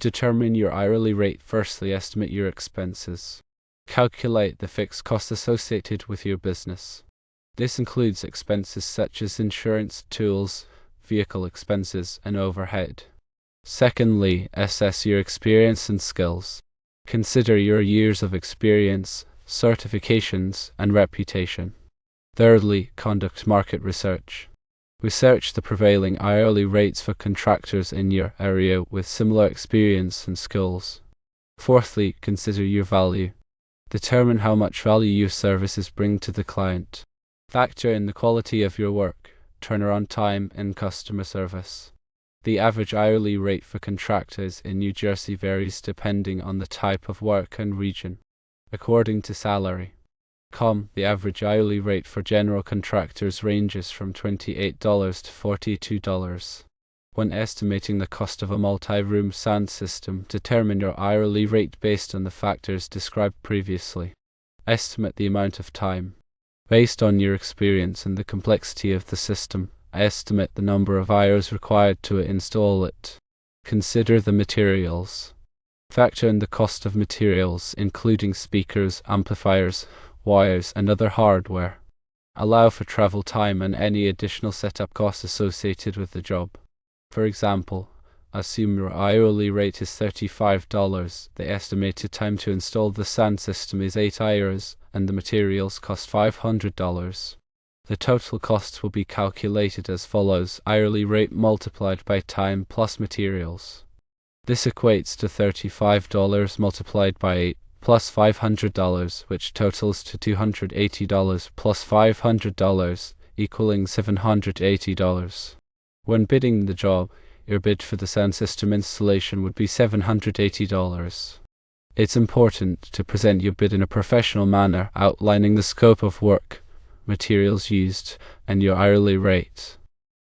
determine your hourly rate, firstly estimate your expenses. Calculate the fixed costs associated with your business. This includes expenses such as insurance, tools, vehicle expenses, and overhead. Secondly, assess your experience and skills. Consider your years of experience, certifications, and reputation. Thirdly, conduct market research. Research the prevailing hourly rates for contractors in your area with similar experience and skills. Fourthly, consider your value. Determine how much value your services bring to the client. Factor in the quality of your work, turnaround time, and customer service. The average hourly rate for contractors in New Jersey varies depending on the type of work and region. According to Salary.com, the average hourly rate for general contractors ranges from $28 to $42. When estimating the cost of a multi-room sound system, determine your hourly rate based on the factors described previously. Estimate the amount of time. Based on your experience and the complexity of the system, estimate the number of hours required to install it. Consider the materials. Factor in the cost of materials, including speakers, amplifiers, wires, and other hardware. Allow for travel time and any additional setup costs associated with the job. For example, assume your hourly rate is $35. The estimated time to install the sound system is 8 hours, and the materials cost $500. The total cost will be calculated as follows: hourly rate multiplied by time plus materials. This equates to $35 multiplied by 8 plus $500, which totals to $280 plus $500, equaling $780. When bidding the job, your bid for the sound system installation would be $780. It's important to present your bid in a professional manner, outlining the scope of work, materials used, and your hourly rate.